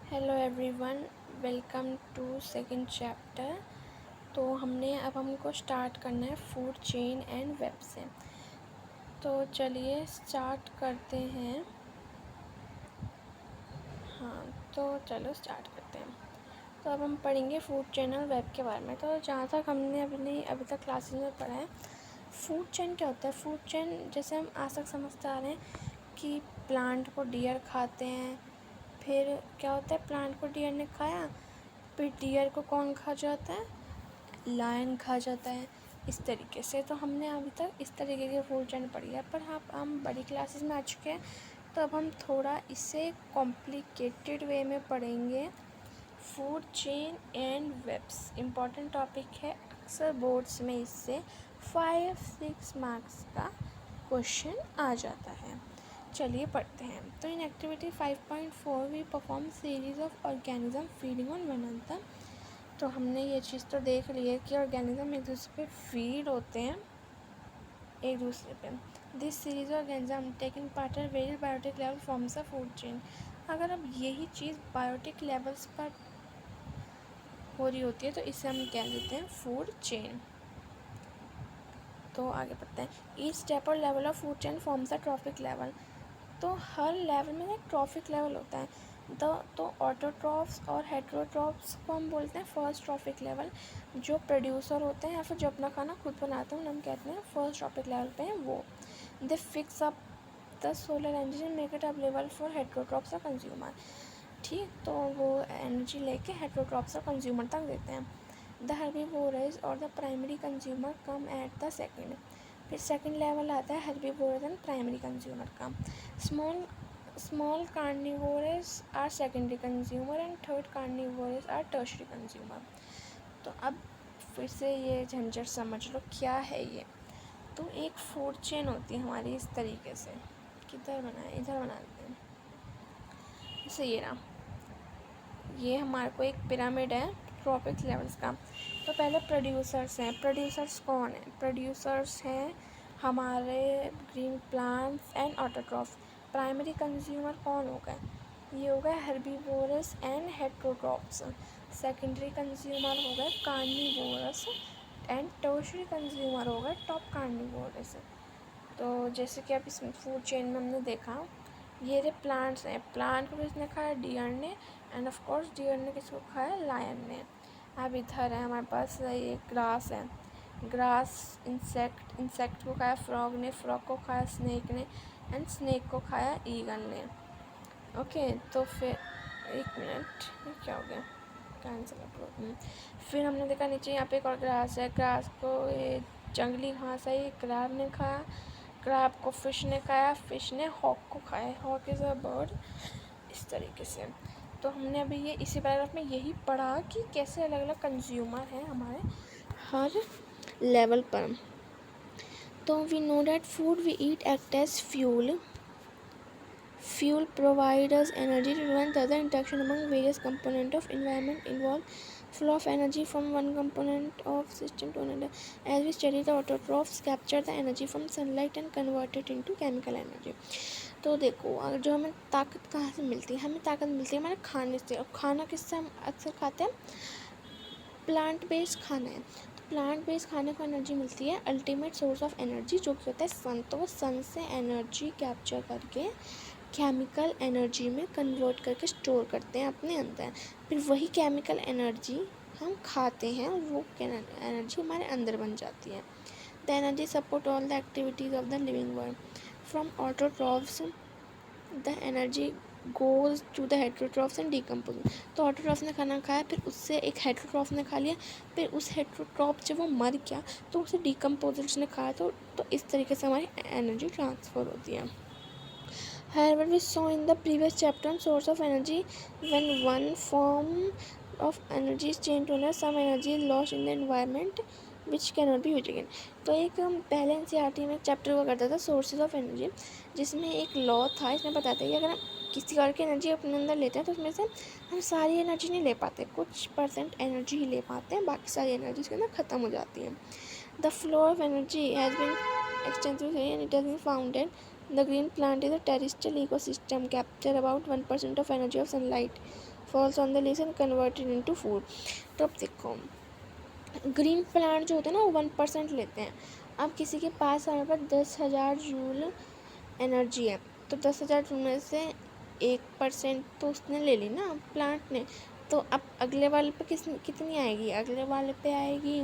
Hello everyone, welcome to second chapter. तो हमको start करना है फूड चेन एंड वेब से। तो चलिए स्टार्ट करते हैं। हाँ, तो चलो स्टार्ट करते हैं। तो अब हम पढ़ेंगे फूड चेन और वेब के बारे में। तो जहाँ तक हमने अभी तक क्लासेस में पढ़ा है, फूड चेन क्या होता है। फूड चेन जैसे हम आज तक समझते आ रहे हैं कि प्लांट को डियर खाते हैं, फिर क्या होता है, प्लांट को डियर ने खाया, फिर डियर को कौन खा जाता है, लायन खा जाता है। इस तरीके से तो हमने अभी तक इस तरीके की फूड चेन पढ़ी है, पर हाँ हम बड़ी क्लासेस में आ चुके हैं, तो अब हम थोड़ा इसे कॉम्प्लिकेटेड वे में पढ़ेंगे। Food chain and webs important topic है, अक्सर बोर्ड्स में इससे 5-6 मार्क्स का क्वेश्चन आ जाता है। चलिए पढ़ते हैं। तो in activity 5.4 we perform series of organism feeding on one another. तो हमने ये चीज़ तो देख ली है कि ऑर्गेनिज्म एक दूसरे पे फीड होते हैं, एक दूसरे पे। This series organism taking part at various biotic level forms a food chain. अगर अब यही चीज़ बायोटिक लेवल्स पर हो रही होती है तो इसे हम कह देते हैं फूड चेन। तो आगे बढ़ते हैं। ईच स्टेप और level of food chain forms a traffic level. तो हर लेवल में एक ट्रॉफिक लेवल होता है। तो ऑटोट्रॉफ्स और हेट्रोट्रॉफ्स को हम बोलते हैं फर्स्ट ट्रॉफिक लेवल। जो प्रोड्यूसर होते हैं या फिर जो अपना खाना खुद बनाते हैं हम कहते हैं फर्स्ट ट्रॉफिक लेवल पे हैं वो। दे fix up the solar energy and make it available for heterotrophs और कंज्यूमर। ठीक, तो वो एनर्जी लेके हेट्रोट्रॉफ्स और कंज्यूमर तक देते हैं। द हर्बीवोरस और the primary consumer come at the second. फिर सेकेंड लेवल आता है हर्बीवोरस एंड प्राइमरी कंज्यूमर का। Small carnivorous are secondary consumer and third carnivorous are tertiary consumer. तो अब फिर से ये झंझट समझ लो क्या है ये। तो एक फूड चेन होती है हमारी इस तरीके से, किधर बनाए, इधर बना देते हैं। जैसे ये रहा, ये हमारे को एक पिरामिड है ट्रॉपिक लेवल्स का। तो पहले प्रोड्यूसर्स हैं। प्रोड्यूसर्स कौन है? प्रोड्यूसर्स हैं हमारे green plants and autotrophs. Primary consumer कौन हो गए? ये हो गए herbivorous and heterotrophs. Secondary consumer हो गए कार्निवोरस एंड टर्शरी कंज्यूमर हो गए टॉप कार्निवोरस। तो जैसे कि आप इस फूड चेन में हमने देखा, ये रे प्लांट्स हैं। प्लांट को किसने खाया? डियर ने। एंड ऑफ कोर्स डियर ने किसको खाया? लायन ने। अब इधर है हमारे पास ये ग्रास है। ग्रास इंसेक्ट को खाया फ्रॉग ने, फ्रॉग को खाया स्नेक ने, एंड स्नेक को खाया ईगल ने। ओके, तो फिर एक मिनट, ये क्या हो गया? Cancel upload. फिर हमने देखा नीचे यहाँ पे एक और ग्रास है। ग्रास को ये जंगली घास है, ये क्रैब ने खाया। क्रैब को फिश ने खाया, फिश ने हॉक को खाया। Hawk is a bird. इस तरीके से तो हमने अभी ये इसी पैराग्राफ में यही पढ़ा कि कैसे अलग अलग कंज्यूमर हैं हमारे हर लेवल पर। तो we know that food we eat act as fuel provide us energy to run the other interaction among various components of environment involve flow of energy from one component of system to another. As we study, the autotrophs capture the energy from sunlight and convert it into chemical energy. तो देखो, अगर जो हमें ताकत कहाँ से मिलती है? हमें ताकत मिलती है हमारे खाने से। और खाना किससे हम अक्सर खाते हैं? प्लांट बेस्ड खाना है। तो प्लांट बेस्ड खाने को एनर्जी मिलती है अल्टीमेट सोर्स ऑफ एनर्जी जो कि होता है सन। तो वो सन से एनर्जी कैप्चर करके केमिकल एनर्जी में कन्वर्ट करके स्टोर करते हैं अपने अंदर। फिर वही केमिकल एनर्जी हम खाते हैं और वो एनर्जी हमारे अंदर बन जाती है। The energy support all the activities of the living world. From autotrophs the energy goes to the heterotrophs and decompose. तो ऑटोट्रॉफ ने खाना खाया, फिर उससे एक हेट्रोट्रॉफ ने खा लिया, फिर उस हेट्रोट्रॉफ जब वो मर गया तो उसे डिकम्पोजर्स ने खाया। तो इस तरीके से हमारी एनर्जी ट्रांसफ़र होती है। However, we saw in the previous chapter on source of energy, when one form of energy is changed to another, some energy is lost in the environment which cannot be used again. तो एक हम पहले NCERT में एक chapter हुआ करता था sources of energy, जिसमें एक लॉ था। इसमें बताता है कि अगर हम किसी और की एनर्जी अपने अंदर लेते हैं तो उसमें से हम सारी एनर्जी नहीं ले पाते, कुछ % एनर्जी ही ले पाते हैं, बाकी सारी एनर्जी उसके अंदर ख़त्म हो जाती है। The flow of energy has been extensively and it has been founded The green plant is a terrestrial ecosystem, capture about 1% of energy of sunlight, falls on the leaves and converted into food. तो अब देखो, green plant जो होते हैं ना वो 1% लेते हैं. अब किसी के पास हमारे पास 10,000 जूल एनर्जी है, तो 10,000 जूल में से 1% तो उसने ले ली ना प्लांट ने. तो अब अगले वाले पे कितनी आएगी, अगले वाले पे आएगी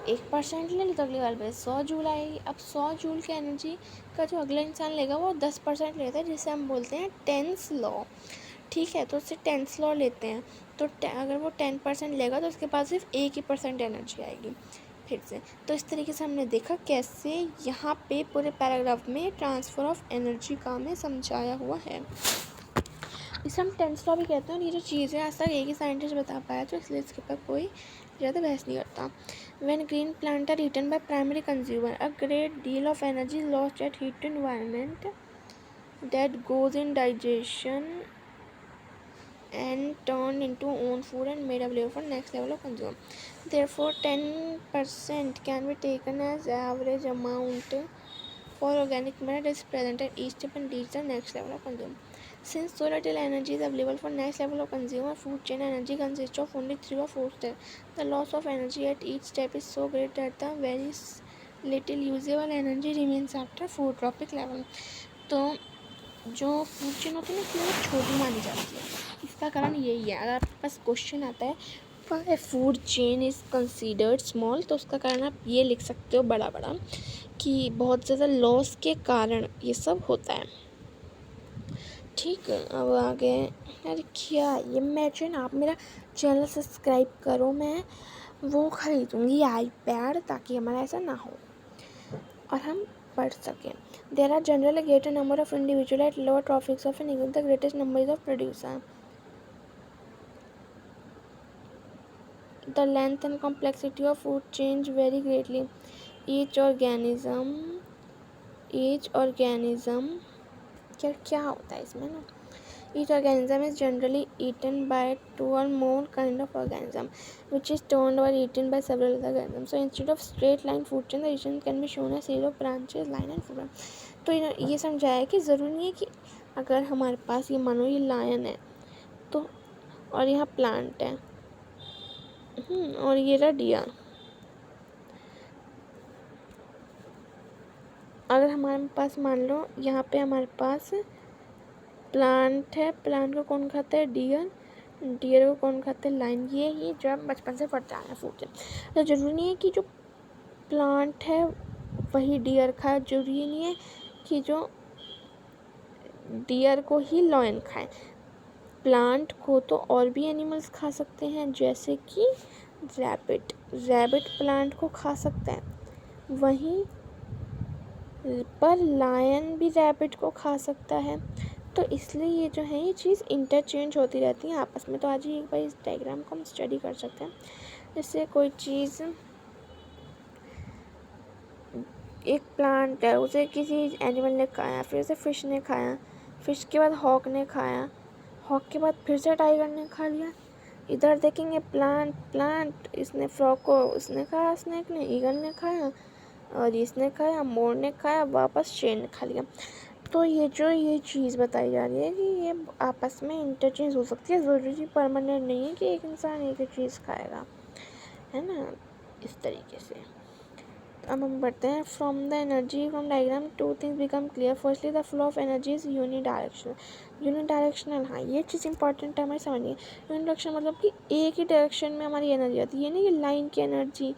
1% ले ली तो अगले वाले पे 100 जूल आएगी. अब 100 जूल की एनर्जी का जो अगला इंसान लेगा वो 10% लेता है, जिसे हम बोलते हैं टेंस लॉ. ठीक है, तो उससे टेंस लॉ लेते हैं. तो अगर वो 10% लेगा तो उसके पास सिर्फ 1% एनर्जी आएगी फिर से. तो इस तरीके से हमने देखा कैसे यहाँ पे पूरे पैराग्राफ में ट्रांसफ़र ऑफ एनर्जी का हमें समझाया हुआ है. इसे हम टेंस लॉ भी कहते हैं. और ये जो चीज़ है आज तक एक ही साइंटिस्ट बता पाया, तो इसलिए इसके ऊपर कोई ज़्यादा बहस नहीं करता. When green plants are eaten by primary consumer, a great deal of energy is lost at heat to environment that goes in digestion and turned into own food and made available for next level of consumer. Therefore, 10% can be taken as average amount for organic matter is present at each step and reach the next level of consumer. Since so little energy is available for next level of consumer food chain, energy consists of only 3 or 4 steps. The loss of energy at each step is so great that the very little usable energy remains after food trophic level. तो जो food chain होती है ना कि वो छोटी मानी जाती है. इसका कारण यही है. अगर आपके पास क्वेश्चन आता है why food chain is considered small, तो उसका कारण आप ये लिख सकते हो बड़ा बड़ा कि बहुत ज़्यादा लॉस के कारण ये सब होता है. ठीक है, अब आगे. अरे क्या ये मैचन, आप मेरा चैनल सब्सक्राइब करो. मैं वो ख़रीदूँगी आईपैड ताकि हमारा ऐसा ना हो और हम पढ़ सकें. There are generally greater number of individual at lower trophics of an eagle. The greatest number is of producer. The length and complexity of food change vary greatly. Each organism क्या होता है इसमें ना. Each organism is generally eaten by 2 or more kind of organism, which is turned or eaten by several other organisms. So instead of straight line food chain, the region can be shown as series of branches, line and food. तो ये समझाया कि ज़रूरी नहीं है कि अगर हमारे पास ये मानो ये लायन है तो और यहाँ प्लांट है और ये रहा डियर. अगर हमारे पास मान लो यहाँ पे हमारे पास प्लांट है, प्लांट को कौन खाता है, डियर. डियर को कौन खाता है, लाइन. ये ही जो हम बचपन से पढ़ते आए हैं फूड चेन. तो ज़रूरी नहीं है कि जो प्लांट है वही डियर खाए. ज़रूरी नहीं है कि जो डियर को ही लायन खाए. प्लांट को तो और भी एनिमल्स खा सकते हैं, जैसे कि रैबिट. रैबिट प्लांट को खा सकता है, वहीं पर लायन भी रैबिट को खा सकता है. तो इसलिए ये जो है ये चीज़ इंटरचेंज होती रहती है आपस में. तो आज ही एक बार इस डायग्राम को हम स्टडी कर सकते हैं. जैसे कोई चीज़, एक प्लांट है, उसे किसी एनिमल ने खाया, फिर उसे फिश ने खाया, फिश के बाद हॉक ने खाया, हॉक के बाद फिर से टाइगर ने खा लिया. इधर देखेंगे प्लांट इसने फ्रॉग को उसने खाया, स्नेक ने, ईगल ने खाया और इसने खाया, मोर ने खाया, वापस शेर ने खा लिया. तो ये चीज़ बताई जा रही है कि ये आपस में इंटरचेंज हो सकती है. ज़रूरी परमानेंट नहीं है कि एक इंसान एक ही चीज़ खाएगा, है ना, इस तरीके से. तो अब हम बढ़ते हैं. From the energy from diagram 2 things become clear. Firstly the flow of energy is unidirectional. हाँ, ये चीज़ इंपॉर्टेंट है हमें समझनी. यूनिडायरेक्शन मतलब कि एक ही डायरेक्शन में हमारी एनर्जी आती है. ये नहीं कि लाइन की एनर्जी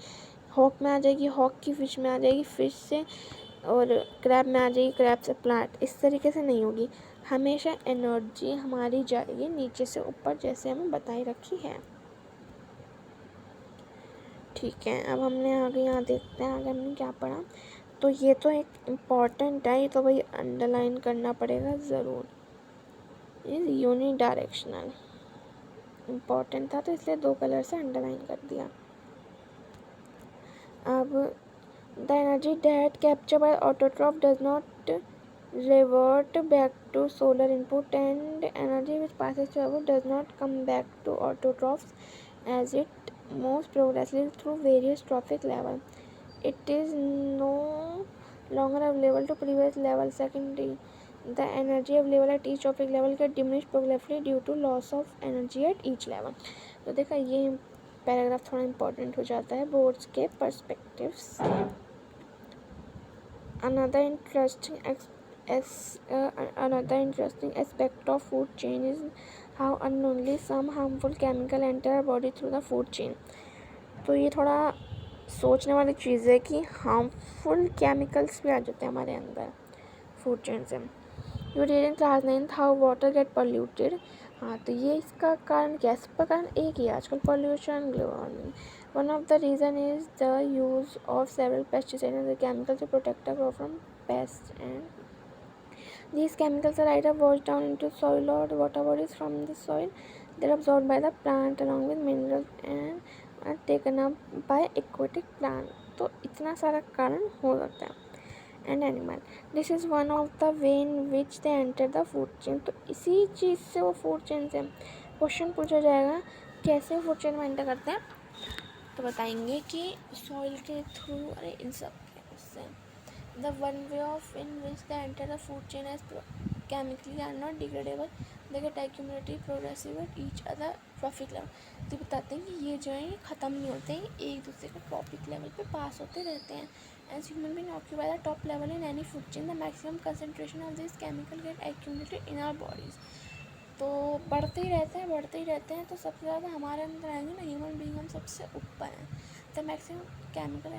हॉक में आ जाएगी, हॉक की फिश में आ जाएगी, फिश से और क्रैब में आ जाएगी, क्रैब से प्लांट. इस तरीके से नहीं होगी. हमेशा एनर्जी हमारी जाएगी नीचे से ऊपर, जैसे हमें बताई रखी है. ठीक है, अब हमने आगे यहाँ देखते हैं आगे हमने क्या पढ़ा. तो ये तो एक इम्पॉर्टेंट है, ये तो भाई अंडरलाइन करना पड़ेगा ज़रूर. इज यूनिडायरेक्शनल इम्पॉर्टेंट था तो इसलिए 2 कलर से अंडरलाइन कर दिया. अब the energy that captured by autotroph does not revert back to solar input, and energy which passes to output does not come back to autotrophs as it moves progressively through various trophic levels. It is no longer available to previous level. Secondly, the energy available at each trophic level get diminished progressively due to loss of energy at each level. तो देखा ये paragraph थोड़ा important हो जाता है boards के perspective से. Another interesting aspect of food chain is how unknowingly some harmful chemical enter our body through the food chain. तो ये थोड़ा सोचने वाली चीज़ है कि हार्मफुल केमिकल्स भी आ जाते हैं हमारे अंदर फूड चेन से. You read in class 9 how water get polluted. हाँ, तो ये इसका कारण क्या है? इसका कारण एक ही आजकल pollution, global warming. One of the reason is the use of several pesticides and chemicals to protect the crop from pests, and these chemicals are either washed down into soil or the water bodies from the soil. They're absorbed by the plant along with minerals and are taken up by aquatic plant. तो इतना सारा कारण हो सकता है. And animal, this is one of the way in which they enter the food chain. तो इसी चीज़ से वो फूड चेन से क्वेश्चन पूछा जाएगा कैसे फूड चेन में एंटर करते हैं. तो बताएंगे कि सॉइल के थ्रू, अरे इन सब के उससे. The one way of in which they enter the food chain as chemically are not degradable, they get accumulative progressive at each other trophic level. तो बताते हैं कि ये जो है ख़त्म नहीं होते हैं, एक दूसरे के ट्रॉफिक लेवल पे पास होते रहते हैं. As human beings occupy the top level in any food chain, the maximum concentration of this chemical get accumulated in our bodies. तो बढ़ते ही रहते हैं तो सबसे ज़्यादा हमारे अंदर आएंगे ना ह्यूमन बीइंग, हम सबसे ऊपर हैं. The maximum chemical,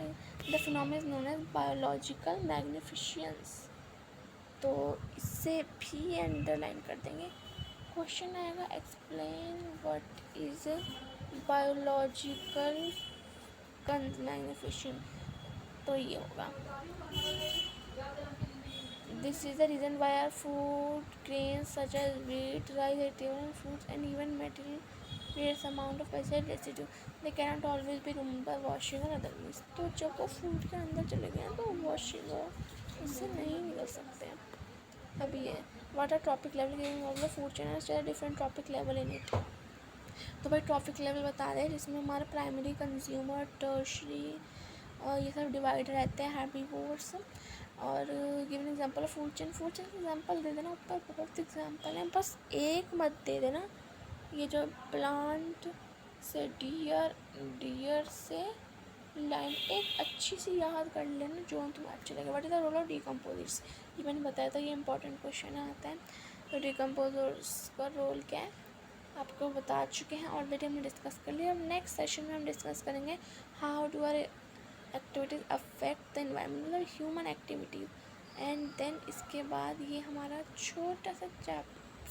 the phenomena known as biological magnificence. तो इससे भी अंडरलाइन कर देंगे. क्वेश्चन आएगा explain what is biological magnificence. तो ये होगा this is the reason why are food grains such as wheat, rice, vegetable, fruits and even metal creates amount of pesticide residue. They cannot always be removed by washing or other means. तो जब वो food के अंदर चले गए हैं तो washing उससे नहीं निकल सकते हैं. अभी ये water trophic level of the food chain है different trophic level in it. तो भाई ट्रॉपिक लेवल बता दें जिसमें हमारा प्राइमरी, कंज्यूमर, टर्शरी और ये सब डिवाइड रहते हैं हेर्बीवोर्स. और given example of food chain example दे देना, ऊपर बहुत एग्जांपल हैं, बस एक मत दे देना. ये जो प्लांट से डियर से लाइन एक अच्छी सी याद कर लेना जो तुम्हें अच्छी लगे. What is the role of decomposers, ये मैंने बताया था, ये इंपॉर्टेंट क्वेश्चन आता है. तो डिकम्पोजर्स का रोल क्या है आपको बता चुके हैं ऑलरेडी, हमने डिस्कस कर लिया. अब नेक्स्ट सेशन में हम डिस्कस करेंगे how do are activities affect the environment, मतलब ह्यूमन एक्टिविटीज़. एंड देन इसके बाद ये हमारा छोटा सा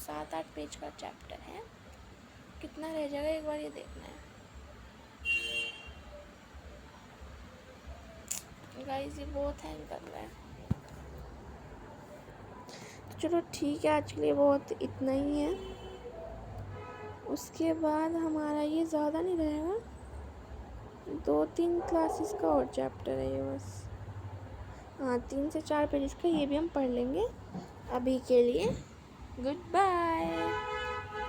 7-8 पेज का चैप्टर है. कितना रह जाएगा एक बार ये देखना है गाइस, ये बहुत हैंग कर रहा है. तो चलो ठीक है, आज के लिए बहुत इतना ही है. उसके बाद हमारा ये ज़्यादा नहीं रहेगा, 2-3 क्लासेस का और चैप्टर है ये बस. हाँ, 3 से 4 पेज का ये भी हम पढ़ लेंगे. अभी के लिए गुड बाय.